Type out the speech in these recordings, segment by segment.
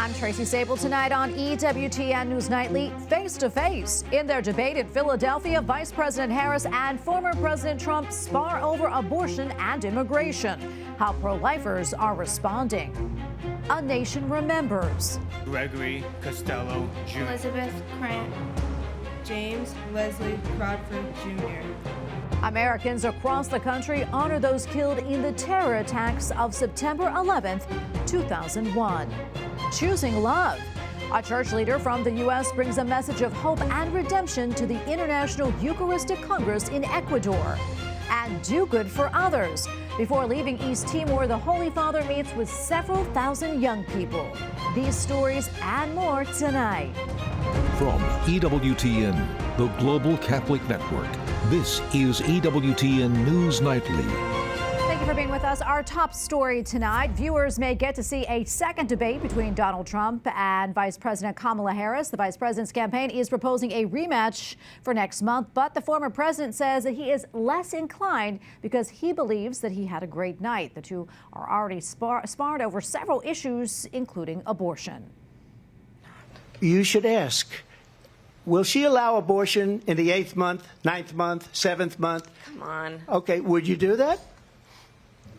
I'm Tracy Sabol. Tonight on EWTN News Nightly, face-to-face. In their debate in Philadelphia, Vice President Harris and former President Trump spar over abortion and immigration. How pro-lifers are responding. A nation remembers. Gregory Costello Jr. Elizabeth Grant, James Leslie Crawford Jr. Americans across the country honor those killed in the terror attacks of September 11th, 2001. Choosing love. A church leader from the U.S. brings a message of hope and redemption to the International Eucharistic Congress in Ecuador. And do good for others. Before leaving East Timor, the Holy Father meets with several thousand young people. These stories and more tonight. From EWTN, the Global Catholic Network, this is EWTN News Nightly. Thank you for being with us. Our top story tonight, viewers may get to see a second debate between Donald Trump and Vice President Kamala Harris. The vice president's campaign is proposing a rematch for next month, but the former president says that he is less inclined because he believes that he had a great night. The two are already sparred over several issues, including abortion. You should ask, will she allow abortion in the 8th month, 9th month, 7th month? Come on. Okay, would you do that?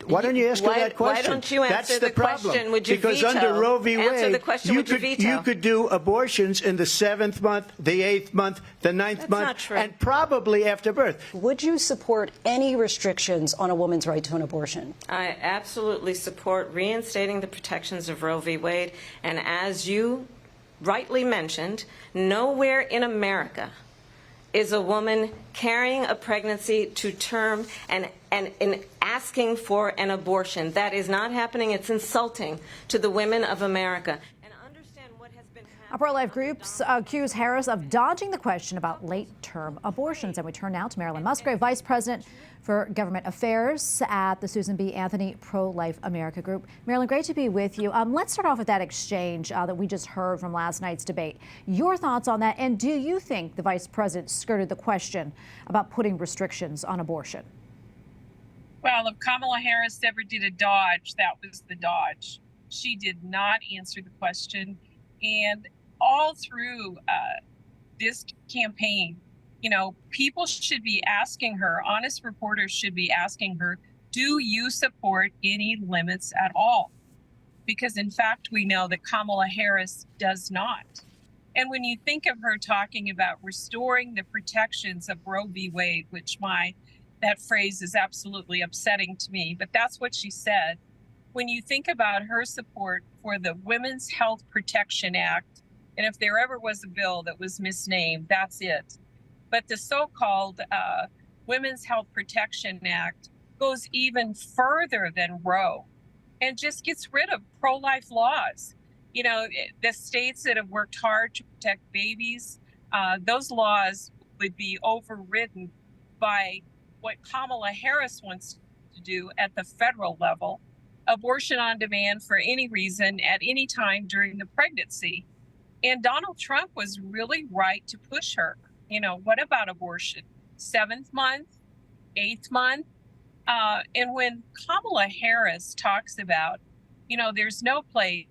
Why don't you ask her that question? Why don't you answer the question? Would you because veto? Under Roe v. Wade, answer the question, you would you veto? you could do abortions in the 7th month, the 8th month, the 9th That's month, not true. and probably after birth. Would you support any restrictions on a woman's right to an abortion? I absolutely support reinstating the protections of Roe v. Wade. And as you rightly mentioned, nowhere in America is a woman carrying a pregnancy to term and asking for an abortion. That is not happening. It's insulting to the women of America. And understand what has been happening. Pro-life groups accuse Harris of dodging the question about late-term abortions. And we turn now to Marilyn Musgrave, Vice President for Government Affairs at the Susan B. Anthony Pro-Life America Group. Marilyn, great to be with you. Let's start off with that exchange that we just heard from last night's debate. Your thoughts on that, and do you think the Vice President skirted the question about putting restrictions on abortion? Well, if Kamala Harris ever did a dodge, that was the dodge. She did not answer the question. And all through this campaign, you know, people should be asking her, honest reporters should be asking her, do you support any limits at all? Because, in fact, we know that Kamala Harris does not. And when you think of her talking about restoring the protections of Roe v. Wade, which that phrase is absolutely upsetting to me, but that's what she said. When you think about her support for the Women's Health Protection Act, and if there ever was a bill that was misnamed, that's it. But the so-called Women's Health Protection Act goes even further than Roe and just gets rid of pro-life laws. You know, the states that have worked hard to protect babies, those laws would be overridden by what Kamala Harris wants to do at the federal level, abortion on demand for any reason at any time during the pregnancy. And Donald Trump was really right to push her. You know, what about abortion? 7th month, 8th month? And when Kamala Harris talks about, you know, there's no place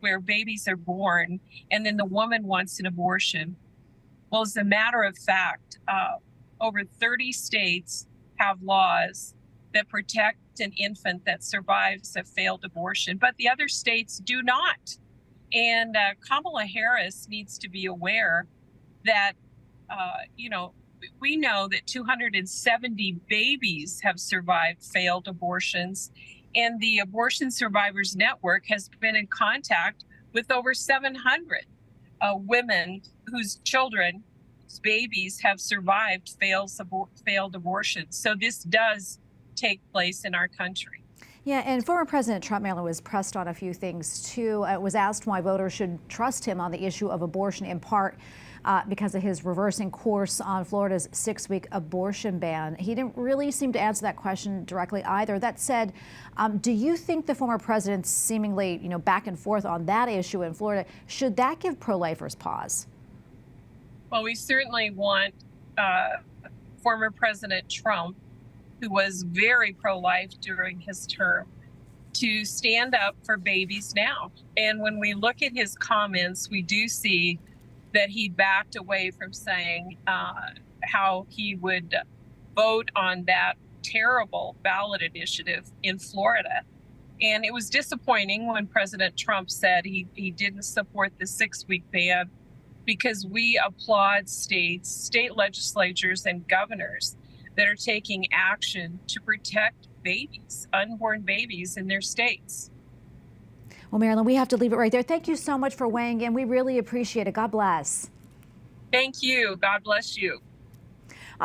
where babies are born and then the woman wants an abortion. Well, as a matter of fact, over 30 states have laws that protect an infant that survives a failed abortion, but the other states do not. And Kamala Harris needs to be aware that, you know, we know that 270 babies have survived failed abortions, and the Abortion Survivors Network has been in contact with over 700 women whose children, whose babies have survived failed abortions. So this does take place in our country. Yeah, and former President Trump, Marilyn, was pressed on a few things, too. Was asked why voters should trust him on the issue of abortion, in part because of his reversing course on Florida's 6-week abortion ban. He didn't really seem to answer that question directly either. That said, do you think the former president's seemingly, you know, back and forth on that issue in Florida, should that give pro-lifers pause? Well, we certainly want former President Trump, who was very pro-life during his term, to stand up for babies now. And when we look at his comments, we do see that he backed away from saying how he would vote on that terrible ballot initiative in Florida. And it was disappointing when President Trump said he didn't support the 6-week ban, because we applaud state legislatures and governors that are taking action to protect babies, unborn babies in their states. Well, Marilyn, we have to leave it right there. Thank you so much for weighing in. We really appreciate it. God bless. Thank you. God bless you.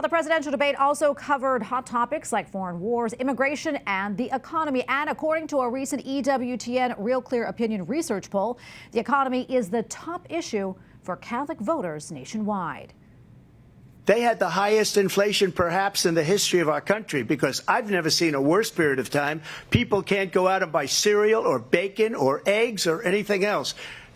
The presidential debate also covered hot topics like foreign wars, immigration, and the economy. And according to a recent EWTN Real Clear Opinion research poll, the economy is the top issue for Catholic voters nationwide. They had the highest inflation perhaps in the history of our country, because I've never seen a worse period of time. People can't go out and buy cereal or bacon or eggs or anything else.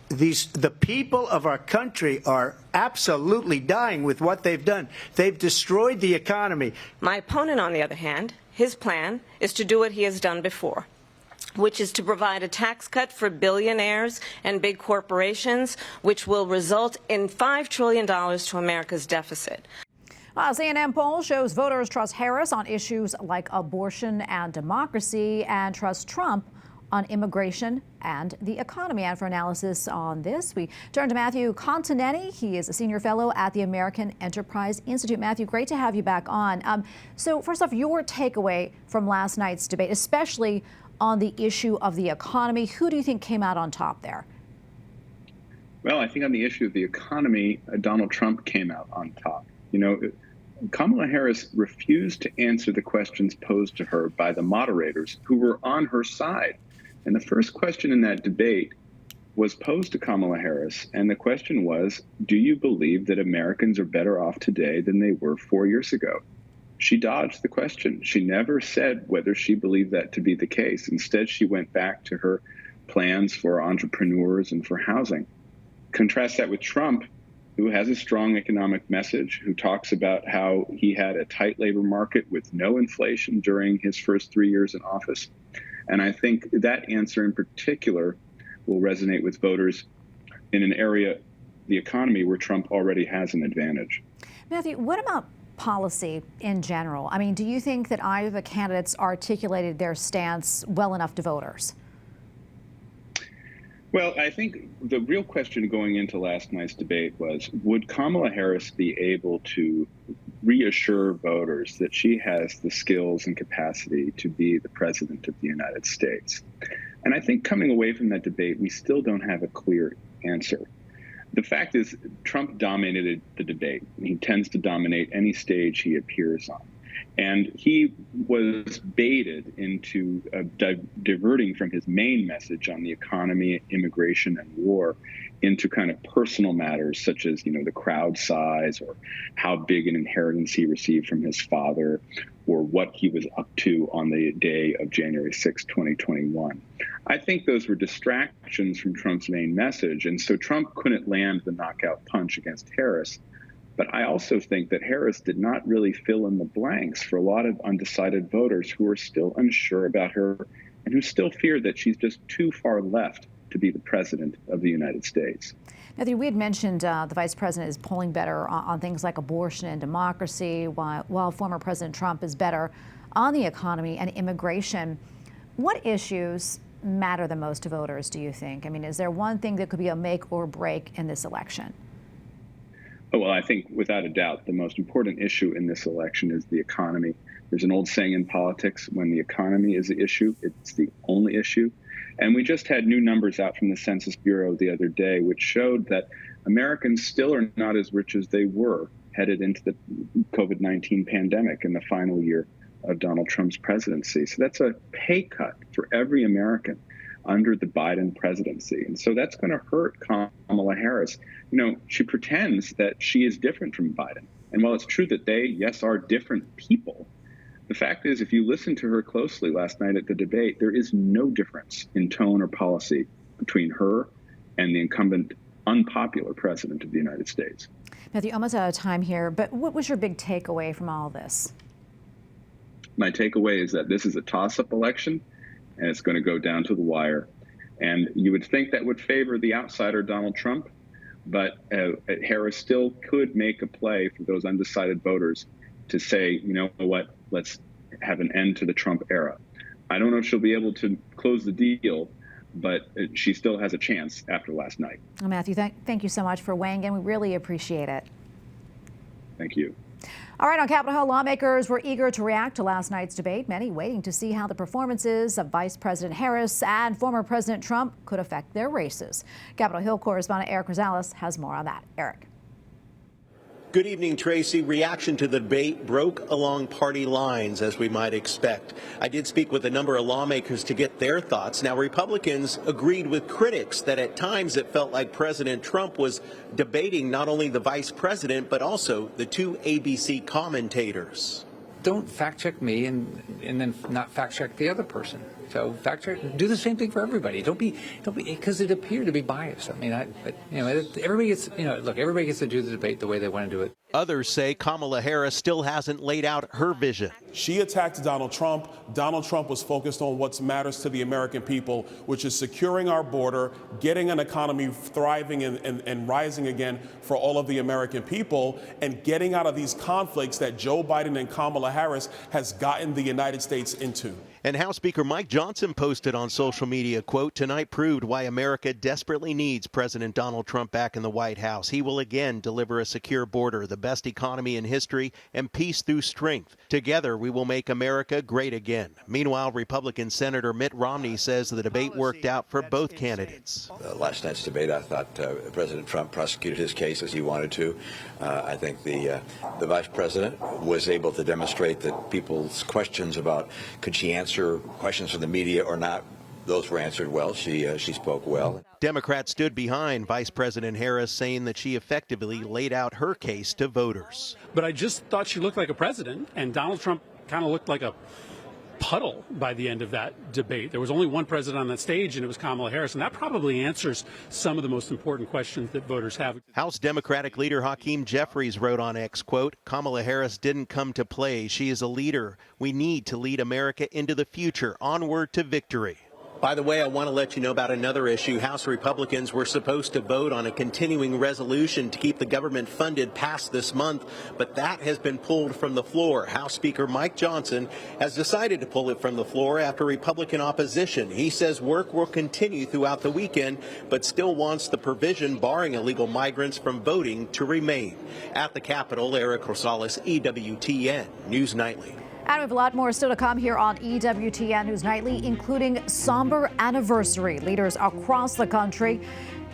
The people of our country are absolutely dying with what they've done. They've destroyed the economy. My opponent, on the other hand, his plan is to do what he has done before, which is to provide a tax cut for billionaires and big corporations, which will result in $5 trillion to America's deficit. A CNN poll shows voters trust Harris on issues like abortion and democracy, and trust Trump on immigration and the economy. And for analysis on this, we turn to Matthew Continetti. He is a senior fellow at the American Enterprise Institute. Matthew, great to have you back on. So first off, your takeaway from last night's debate, especially on the issue of the economy. Who do you think came out on top there? Well, I think on the issue of the economy, Donald Trump came out on top. You know, Kamala Harris refused to answer the questions posed to her by the moderators who were on her side. And the first question in that debate was posed to Kamala Harris. And the question was, do you believe that Americans are better off today than they were 4 years ago? She dodged the question. She never said whether she believed that to be the case. Instead, she went back to her plans for entrepreneurs and for housing. Contrast that with Trump, who has a strong economic message, who talks about how he had a tight labor market with no inflation during his first 3 years in office. And I think that answer in particular will resonate with voters in an area, the economy, where Trump already has an advantage. Matthew, what about policy in general? I mean, do you think that either of the candidates articulated their stance well enough to voters? Well, I think the real question going into last night's debate was, would Kamala Harris be able to reassure voters that she has the skills and capacity to be the president of the United States? And I think coming away from that debate, we still don't have a clear answer. The fact is, Trump dominated the debate. He tends to dominate any stage he appears on. And he was baited into diverting from his main message on the economy, immigration, and war into kind of personal matters such as, you know, the crowd size or how big an inheritance he received from his father or what he was up to on the day of January 6, 2021. I think those were distractions from Trump's main message. And so Trump couldn't land the knockout punch against Harris. But I also think that Harris did not really fill in the blanks for a lot of undecided voters who are still unsure about her and who still fear that she's just too far left to be the president of the United States. Matthew, we had mentioned the vice president is polling better on things like abortion and democracy, while former President Trump is better on the economy and immigration. What issues matter the most to voters, do you think? I mean, is there one thing that could be a make or break in this election? Oh, well, I think without a doubt, the most important issue in this election is the economy. There's an old saying in politics, when the economy is the issue, it's the only issue. And we just had new numbers out from the Census Bureau the other day, which showed that Americans still are not as rich as they were headed into the COVID-19 pandemic in the final year of Donald Trump's presidency. So that's a pay cut for every American under the Biden presidency. And so that's going to hurt Kamala Harris. You know, she pretends that she is different from Biden. And while it's true that they, yes, are different people, the fact is, if you listen to her closely last night at the debate, there is no difference in tone or policy between her and the incumbent unpopular president of the United States. Matthew, almost out of time here, but what was your big takeaway from all of this? My takeaway is that this is a toss-up election, and it's going to go down to the wire. And you would think that would favor the outsider, Donald Trump, but Harris still could make a play for those undecided voters to say, you know what, let's have an end to the Trump era. I don't know if she'll be able to close the deal, but she still has a chance after last night. Matthew, thank you so much for weighing in. We really appreciate it. Thank you. All right, on Capitol Hill, lawmakers were eager to react to last night's debate, many waiting to see how the performances of Vice President Harris and former President Trump could affect their races. Capitol Hill correspondent Eric Rosales has more on that. Eric. Good evening, Tracy. Reaction to the debate broke along party lines, as we might expect. I did speak with a number of lawmakers to get their thoughts. Now, Republicans agreed with critics that at times it felt like President Trump was debating not only the vice president, but also the two ABC commentators. Don't fact check me and then not fact check the other person. So fact check, do the same thing for everybody. Don't be, because it appeared to be biased. I mean, everybody gets, everybody gets to do the debate the way they want to do it. Others say Kamala Harris still hasn't laid out her vision. She attacked Donald Trump. Donald Trump was focused on what matters to the American people, which is securing our border, getting an economy thriving and rising again for all of the American people, and getting out of these conflicts that Joe Biden and Kamala Harris has gotten the United States into. And House Speaker Mike Johnson posted on social media, quote, "Tonight proved why America desperately needs President Donald Trump back in the White House. He will again deliver a secure border, the best economy in history, and peace through strength. Together, we will make America great again." Meanwhile, Republican Senator Mitt Romney says the debate worked out for both candidates. Last night's debate, I thought President Trump prosecuted his case as he wanted to. I think the vice president was able to demonstrate that people's questions about could she answer questions from the media or not, those were answered well. She spoke well. Democrats stood behind Vice President Harris, saying that she effectively laid out her case to voters. But I just thought she looked like a president, and Donald Trump kind of looked like a puddle by the end of that debate. There was only one president on that stage, and it was Kamala Harris, and that probably answers some of the most important questions that voters have. House Democratic leader Hakeem Jeffries wrote on X, quote, "Kamala Harris didn't come to play. She is a leader. We need to lead America into the future, onward to victory." By the way, I want to let you know about another issue. House Republicans were supposed to vote on a continuing resolution to keep the government funded past this month, but that has been pulled from the floor. House Speaker Mike Johnson has decided to pull it from the floor after Republican opposition. He says work will continue throughout the weekend, but still wants the provision barring illegal migrants from voting to remain. At the Capitol, Eric Rosales, EWTN News Nightly. And we have a lot more still to come here on EWTN News Nightly, including somber anniversary. Leaders across the country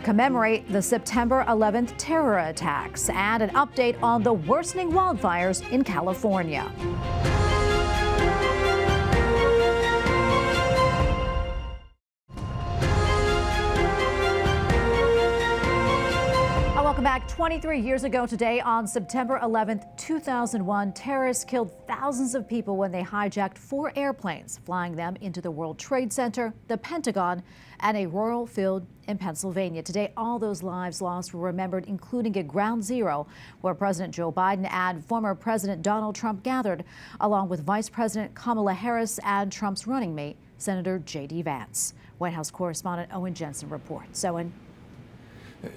commemorate the September 11th terror attacks and an update on the worsening wildfires in California. Welcome back. 23 years ago today, on September 11th, 2001, terrorists killed thousands of people when they hijacked 4 airplanes, flying them into the World Trade Center, the Pentagon, and a rural field in Pennsylvania. Today, all those lives lost were remembered, including at Ground Zero, where President Joe Biden and former President Donald Trump gathered, along with Vice President Kamala Harris and Trump's running mate, Senator J.D. Vance. White House correspondent Owen Jensen reports. Owen.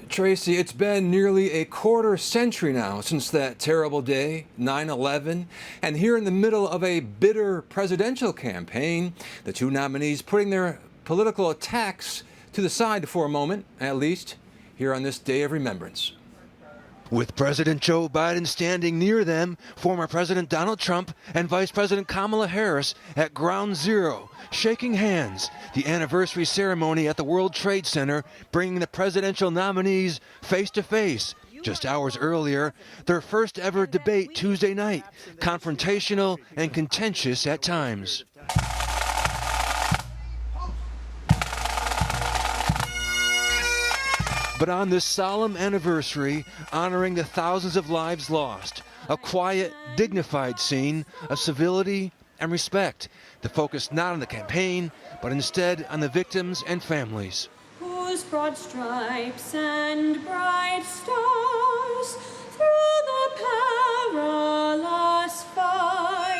Tracy, it's been nearly a quarter century now since that terrible day, 9/11, and here in the middle of a bitter presidential campaign, the two nominees putting their political attacks to the side for a moment, at least here on this day of remembrance. With President Joe Biden standing near them, former President Donald Trump and Vice President Kamala Harris at Ground Zero, shaking hands, the anniversary ceremony at the World Trade Center bringing the presidential nominees face to face. Just hours earlier, their first ever debate Tuesday night, confrontational and contentious at times. But on this solemn anniversary, honoring the thousands of lives lost, a quiet, dignified scene of civility and respect, the focus not on the campaign, but instead on the victims and families. Whose broad stripes and bright stars through the perilous fight.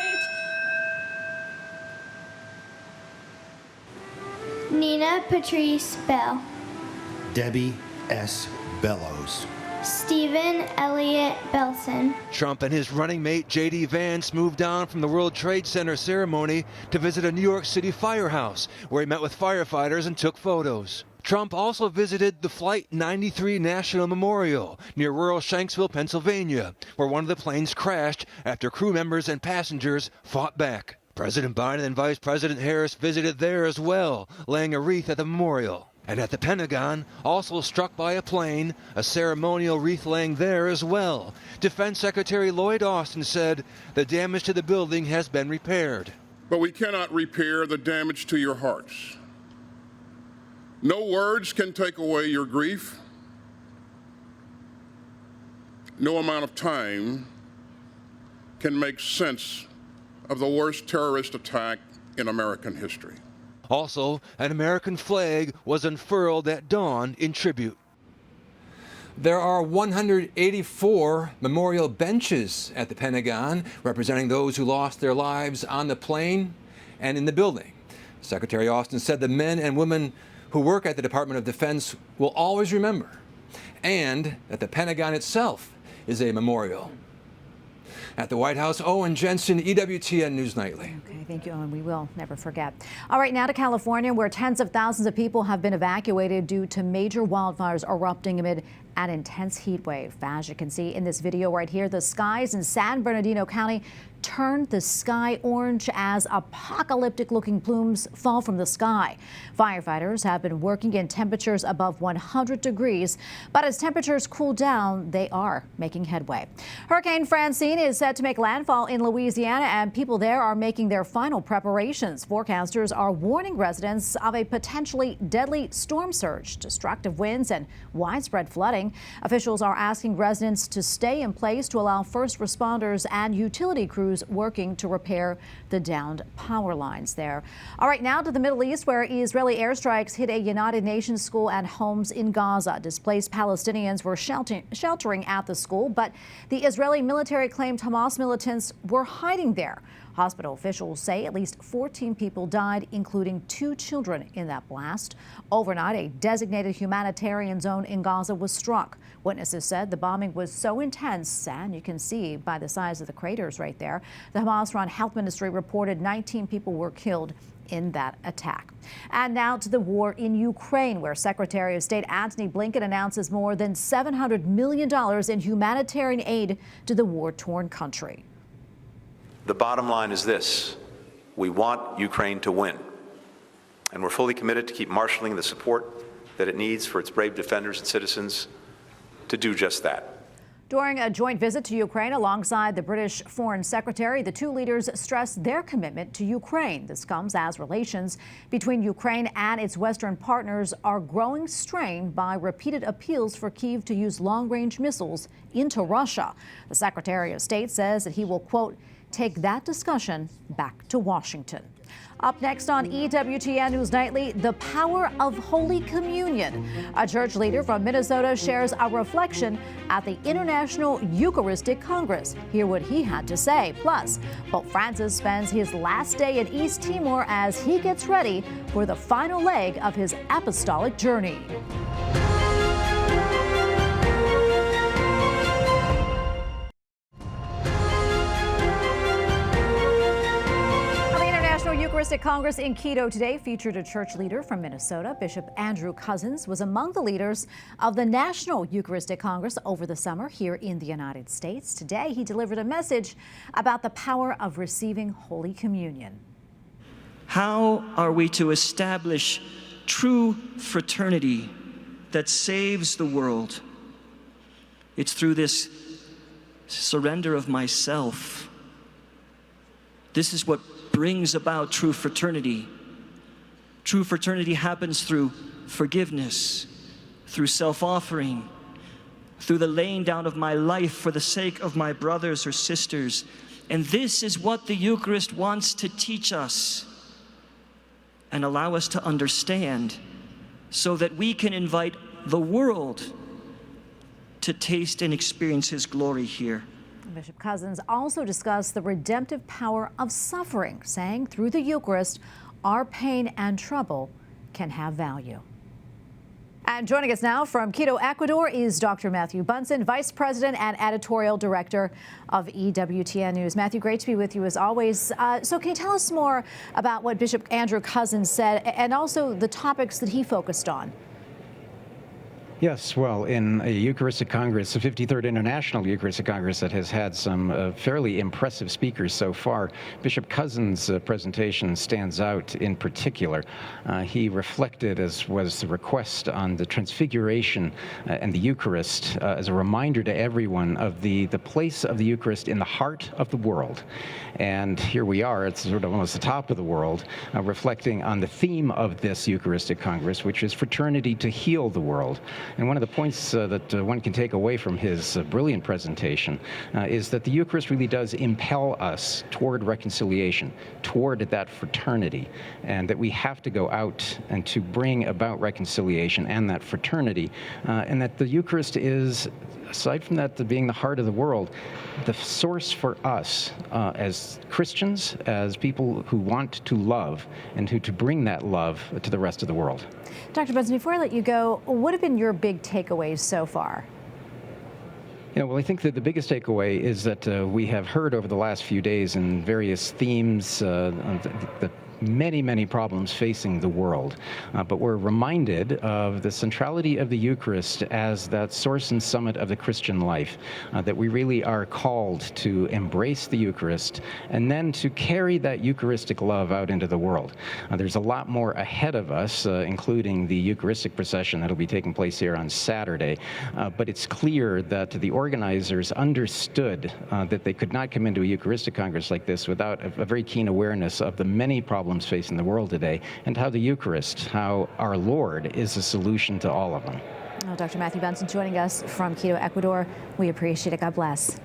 Dana Patrice Bell. Debbie S. Bellows. Stephen Elliott Belson. Trump and his running mate J.D. Vance moved on from the World Trade Center ceremony to visit a New York City firehouse, where he met with firefighters and took photos. Trump also visited the Flight 93 National Memorial near rural Shanksville, Pennsylvania, where one of the planes crashed after crew members and passengers fought back. President Biden and Vice President Harris visited there as well, laying a wreath at the memorial. And at the Pentagon, also struck by a plane, a ceremonial wreath laying there as well. Defense Secretary Lloyd Austin said the damage to the building has been repaired. But we cannot repair the damage to your hearts. No words can take away your grief. No amount of time can make sense of the worst terrorist attack in American history. Also, an American flag was unfurled at dawn in tribute. There are 184 memorial benches at the Pentagon representing those who lost their lives on the plane and in the building. Secretary Austin said the men and women who work at the Department of Defense will always remember, and that the Pentagon itself is a memorial. At the White House, Owen Jensen, EWTN News Nightly. Okay, thank you, Owen. We will never forget. All right, now to California, where tens of thousands of people have been evacuated due to major wildfires erupting amid an intense heat wave. As you can see in this video right here, the skies in San Bernardino County turned the sky orange as apocalyptic-looking plumes fall from the sky. Firefighters have been working in temperatures above 100 degrees, but as temperatures cool down, they are making headway. Hurricane Francine is set to make landfall in Louisiana, and people there are making their final preparations. Forecasters are warning residents of a potentially deadly storm surge, destructive winds, and widespread flooding. Officials are asking residents to stay in place to allow first responders and utility crews working to repair the downed power lines there. All right, now to the Middle East, where Israeli airstrikes hit a United Nations school and homes in Gaza. Displaced Palestinians were sheltering at the school, but the Israeli military claimed Hamas militants were hiding there. Hospital officials say at least 14 people died, including 2 children in that blast. Overnight, a designated humanitarian zone in Gaza was struck. Witnesses said the bombing was so intense, and you can see by the size of the craters right there. The Hamas-run health ministry reported 19 people were killed in that attack. And now to the war in Ukraine, where Secretary of State Antony Blinken announces more than $700 million in humanitarian aid to the war-torn country. The bottom line is this: we want Ukraine to win, and we're fully committed to keep marshaling the support that it needs for its brave defenders and citizens to do just that. During a joint visit to Ukraine alongside the British Foreign Secretary, the two leaders stressed their commitment to Ukraine. This comes as relations between Ukraine and its Western partners are growing strained by repeated appeals for Kyiv to use long-range missiles into Russia. The Secretary of State says that he will, quote, take that discussion back to Washington. Up next on EWTN News Nightly, the power of Holy Communion. A church leader from Minnesota shares a reflection at the International Eucharistic Congress. Hear what he had to say. Plus, Pope Francis spends his last day in East Timor as he gets ready for the final leg of his apostolic journey. Eucharistic Congress in Quito today featured a church leader from Minnesota. Bishop Andrew Cousins was among the leaders of the National Eucharistic Congress over the summer here in the United States. Today, he delivered a message about the power of receiving Holy Communion. How are we to establish true fraternity that saves the world? It's through this surrender of myself. This is what brings about true fraternity. True fraternity happens through forgiveness, through self-offering, through the laying down of my life for the sake of my brothers or sisters. And this is what the Eucharist wants to teach us and allow us to understand, so that we can invite the world to taste and experience His glory here. Bishop Cousins also discussed the redemptive power of suffering, saying through the Eucharist, our pain and trouble can have value. And joining us now from Quito, Ecuador, is Dr. Matthew Bunson, Vice President and Editorial Director of EWTN News. Matthew, great to be with you as always. So can you tell us more about what Bishop Andrew Cousins said and also the topics that he focused on? Yes, well, in a Eucharistic Congress, the 53rd International Eucharistic Congress that has had some fairly impressive speakers so far, Bishop Cousins' presentation stands out in particular. He reflected, as was the request, on the Transfiguration and the Eucharist as a reminder to everyone of the place of the Eucharist in the heart of the world. And here we are, it's sort of almost the top of the world, reflecting on the theme of this Eucharistic Congress, which is fraternity to heal the world. And one of the points that one can take away from his brilliant presentation is that the Eucharist really does impel us toward reconciliation, toward that fraternity, and that we have to go out and to bring about reconciliation and that fraternity, and that the Eucharist is, aside from that being the heart of the world, the source for us as Christians, as people who want to love and who to bring that love to the rest of the world. Dr. Bunson, before I let you go, what have been your big takeaways so far? Well, I think that the biggest takeaway is that we have heard over the last few days in various themes the many problems facing the world. But we're reminded of the centrality of the Eucharist as that source and summit of the Christian life, that we really are called to embrace the Eucharist and then to carry that Eucharistic love out into the world. There's a lot more ahead of us, including the Eucharistic procession that'll be taking place here on Saturday. But it's clear that the organizers understood that they could not come into a Eucharistic Congress like this without a very keen awareness of the many problems facing the world today, and how the Eucharist, how our Lord, is a solution to all of them. Oh, Dr. Matthew Bunson joining us from Quito, Ecuador. We appreciate it. God bless.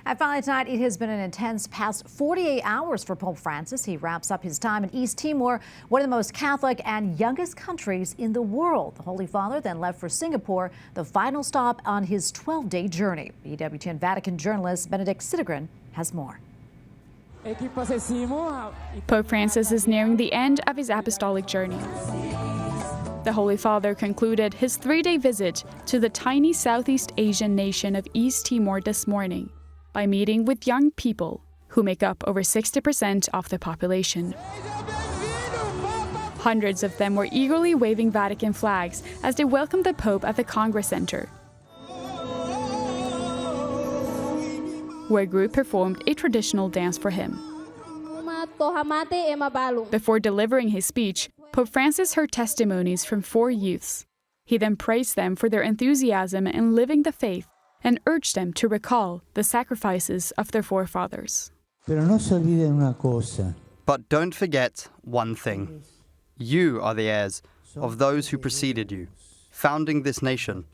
And finally tonight, it has been an intense past 48 hours for Pope Francis. He wraps up his time in East Timor, one of the most Catholic and youngest countries in the world. The Holy Father then left for Singapore, the final stop on his 12-day journey. EWTN Vatican journalist Benedict Sidegren has more. Pope Francis is nearing the end of his apostolic journey. The Holy Father concluded his 3-day visit to the tiny Southeast Asian nation of East Timor this morning by meeting with young people who make up over 60% of the population. Hundreds of them were eagerly waving Vatican flags as they welcomed the Pope at the Congress Center, where a group performed a traditional dance for him. Before delivering his speech, Pope Francis heard testimonies from 4 youths. He then praised them for their enthusiasm in living the faith and urged them to recall the sacrifices of their forefathers. But don't forget one thing. You are the heirs of those who preceded you, founding this nation.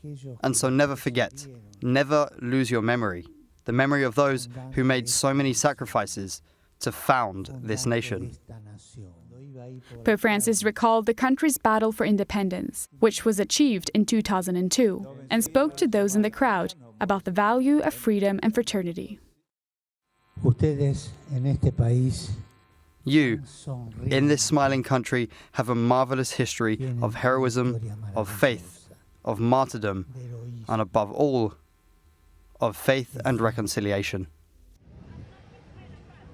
And so never forget, never lose your memory. The memory of those who made so many sacrifices to found this nation. Pope Francis recalled the country's battle for independence, which was achieved in 2002, and spoke to those in the crowd about the value of freedom and fraternity. You, in this smiling country, have a marvelous history of heroism, of faith, of martyrdom, and above all, of faith and reconciliation.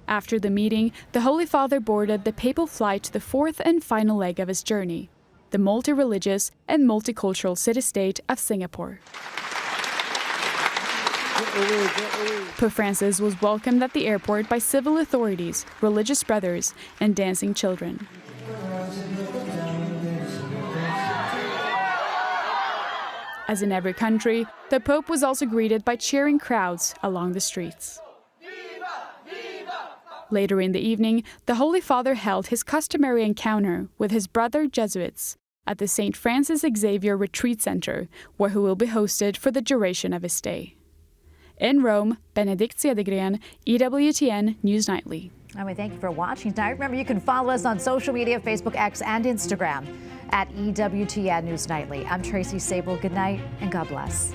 After the meeting, the Holy Father boarded the papal flight to the 4th and final leg of his journey, the multi-religious and multicultural city-state of Singapore. Pope Francis was welcomed at the airport by civil authorities, religious brothers, and dancing children. As in every country, the Pope was also greeted by cheering crowds along the streets. Later in the evening, the Holy Father held his customary encounter with his brother Jesuits at the St. Francis Xavier Retreat Center, where he will be hosted for the duration of his stay. In Rome, Benedict Sidegren, EWTN News Nightly. And we thank you for watching tonight. Remember, you can follow us on social media, Facebook, X, and Instagram at EWTN News Nightly. I'm Tracy Sabol. Good night and God bless.